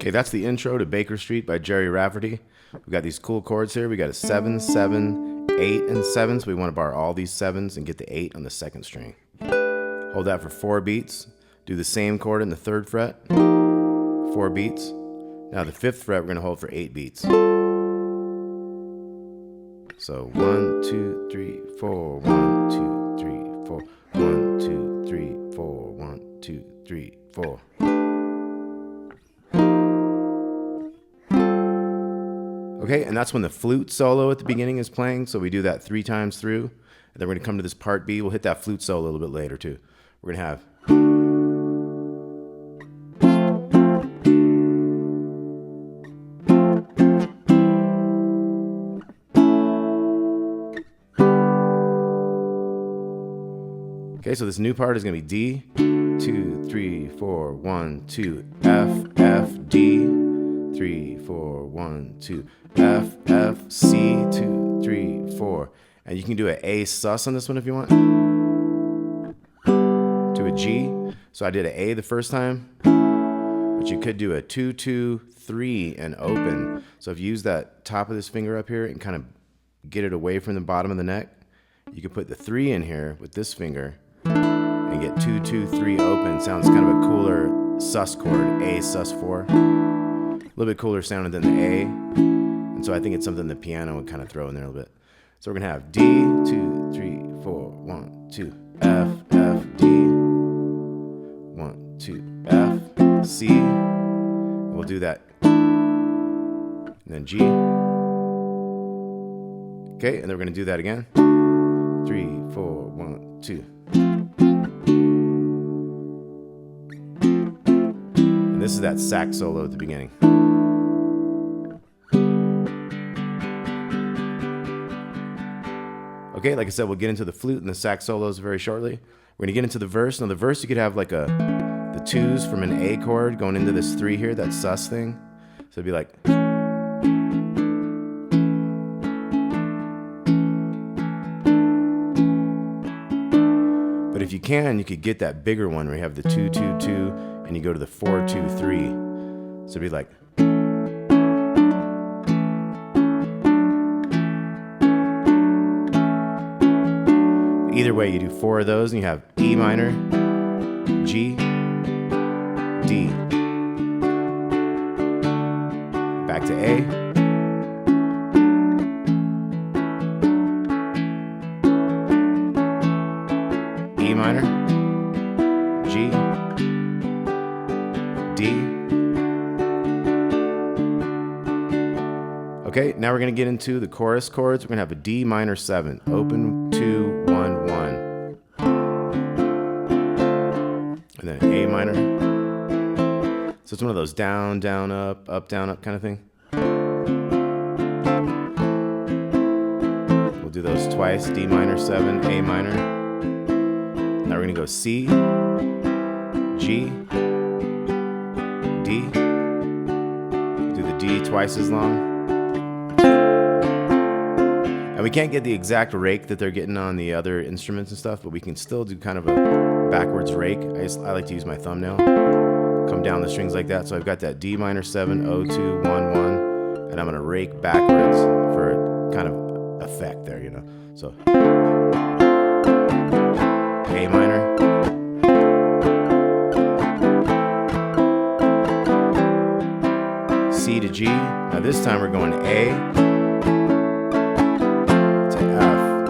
Okay, that's the intro to Baker Street by GERRY RAFFERTY. We've got these cool chords here. We got a 7, 7, 8, and 7. So we want to bar all these 7s and get the 8 on the 2nd string. Hold that for 4 beats. Do the same chord in the 3rd fret. 4 beats. Now the 5th fret we're going to hold for 8 beats. So 1, 2, 3, 4. 1, 2, 3, 4. 1, 2, 3, 4. 1, 2, 3, 4. Okay, and that's when the flute solo at the beginning is playing, so we do that 3 times through, and then we're going to come to this part B. We'll hit that flute solo a little bit later too. We're going to have... Okay, so this new part is going to be D, 2, 3, 4, 1, 2, F, F, D, 3, 4, 1, 2, F, F, C, 2, 3, 4. And you can do an A sus on this one if you want. To a G. So I did an A the first time, but you could do a 2, 2, 3 and open. So if you use that top of this finger up here and kind of get it away from the bottom of the neck, you can put the 3 in here with this finger and get 2, 2, 3 open. Sounds kind of a cooler sus chord, A sus 4. A little bit cooler sounding than the A. And so I think it's something the piano would kind of throw in there a little bit. So we're going to have D, 2, 3, 4, 1, 2, F, F, D, 1, 2, F, C. And we'll do that. And then G. Okay, and then we're going to do that again. 3, 4, 1, 2. And this is that sax solo at the beginning. Okay, like I said, we'll get into the flute and the sax solos very shortly. We're gonna get into the verse. Now the verse, you could have like the 2s from an A chord going into this 3 here, that sus thing. So it'd be like... But if you can, you could get that bigger one where you have the 2, 2, 2, and you go to the 4, 2, 3. So it'd be like... Either way, you do 4 of those, and you have E minor, G, D. Back to A. E minor, G, D. Okay, now we're going to get into the chorus chords. We're going to have a D minor 7, open 2, 1, 1. And then an A minor. So it's one of those down, down, up, down, up kind of thing. We'll do those twice, D minor 7, A minor. Now we're going to go C, G, D. Do the D twice as long. And we can't get the exact rake that they're getting on the other instruments and stuff, but we can still do kind of a backwards rake. I like to use my thumbnail. Come down the strings like that. So I've got that D minor 7, O 2, 1, 1, and I'm going to rake backwards for a kind of effect there, you know. So A minor. C to G. Now this time we're going A to F.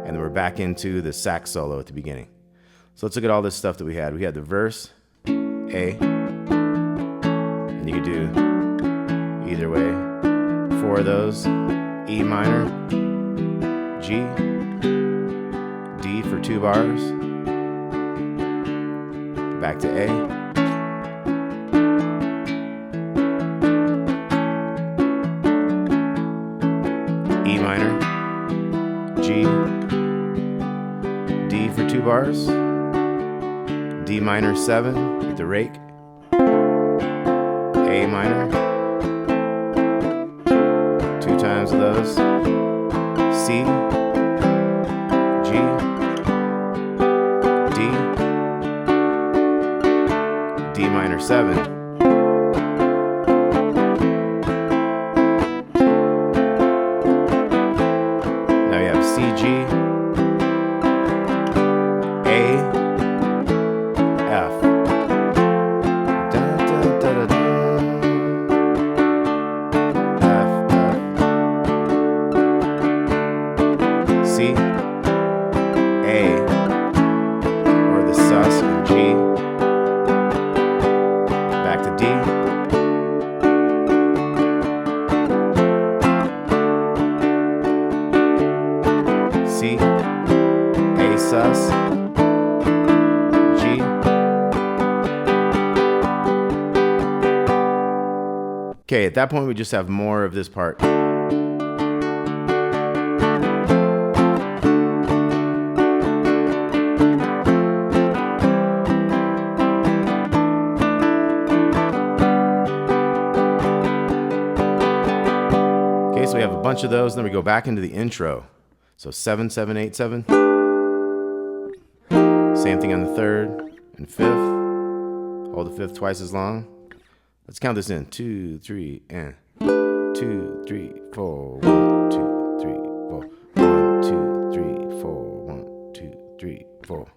And then we're back into the sax solo at the beginning. So let's look at all this stuff that we had. We had the verse, A. And you could do either way. 4 of those. E minor, G, D for 2 bars. Back to A. E minor, G, D for 2 bars, D minor 7 with the rake, A minor, 2 times of those, C, G, D, D minor 7, back to D. C, A sus, G. Okay, at that point we just have more of this part. Okay, so we have a bunch of those, then we go back into the intro. So 7, 7, 8, 7. Same thing on the third and fifth. Hold the fifth twice as long. Let's count this in. 2, 3, and 2, 3, 4. 1, 2, 3, 4. 1, 2, 3, 4. 1, 2, 3, 4.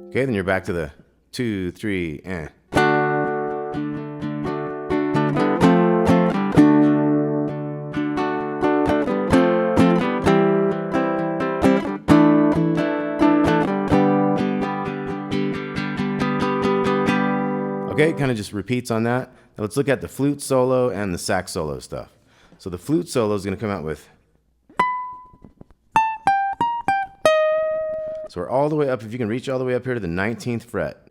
Okay, then you're back to the 2, 3, and. Okay, kind of just repeats on that. Now let's look at the flute solo and the sax solo stuff. So the flute solo is going to come out with. So we're all the way up. If you can reach all the way up here to the 19th fret.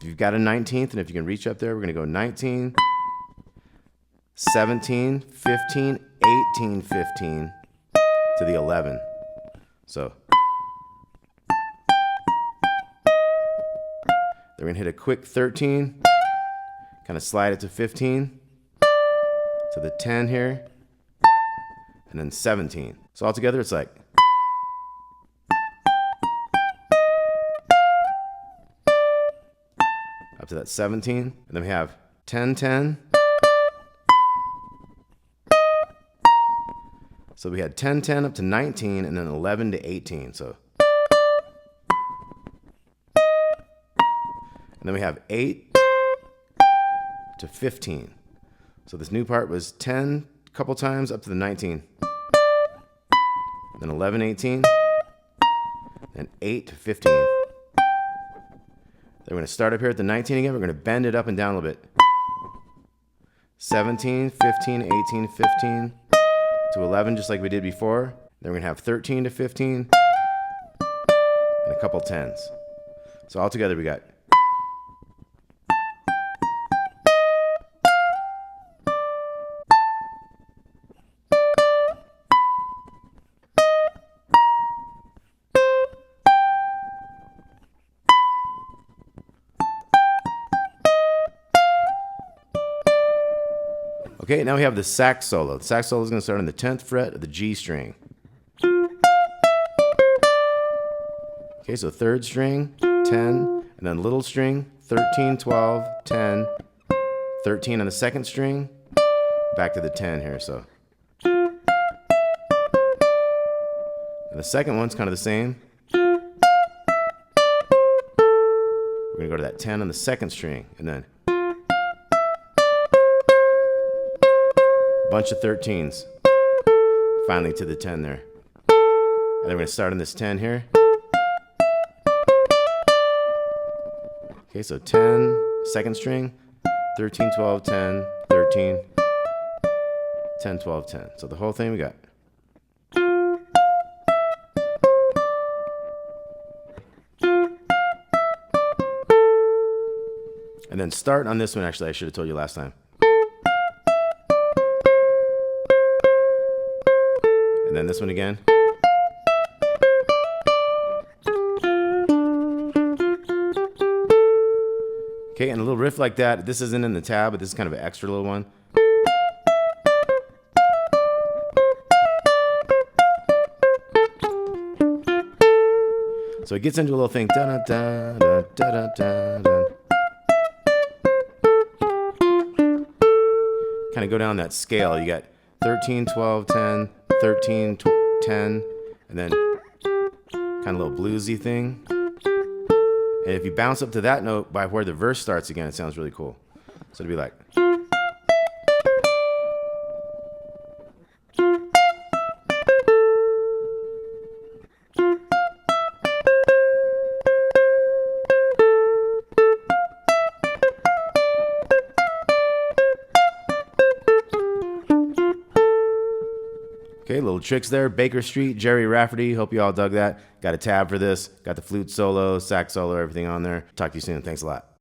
If you've got a 19th, and if you can reach up there, we're going to go 19, 17, 15, 18, 15 to the 11. So then we're going to hit a quick 13, kind of slide it to 15, to the 10 here, and then 17. So altogether it's like. Up to that 17, and then we have 10, 10. So we had 10, 10 up to 19, and then 11 to 18. So, and then we have 8 to 15. So this new part was 10 a couple times up to the 19, then 11, 18, and 8 to 15. Then we're going to start up here at the 19 again. We're going to bend it up and down a little bit. 17, 15, 18, 15 to 11, just like we did before. Then we're going to have 13 to 15 and a couple 10s. So altogether we got. Okay, now we have the sax solo. The sax solo is going to start on the 10th fret of the G string. Okay, so third string, 10, and then little string, 13, 12, 10, 13 on the second string, back to the 10 here, so. And the second one's kind of the same. We're going to go to that 10 on the second string, and then bunch of 13s, finally to the 10 there. And then we're going to start on this 10 here. Okay, so 10, second string, 13, 12, 10, 13, 10, 12, 10. So the whole thing we got. And then start on this one, actually, I should have told you last time. And then this one again. Okay, and a little riff like that. This isn't in the tab, but this is kind of an extra little one. So it gets into a little thing. Da, da, da, da, da, da, da. Kind of go down that scale. You got 13, 12, 10, 13, 10, and then kind of a little bluesy thing. And if you bounce up to that note by where the verse starts again, it sounds really cool. So it'd be like. Okay, little tricks there. Baker Street, Gerry Rafferty. Hope you all dug that. Got a tab for this. Got the flute solo, sax solo, everything on there. Talk to you soon. Thanks a lot.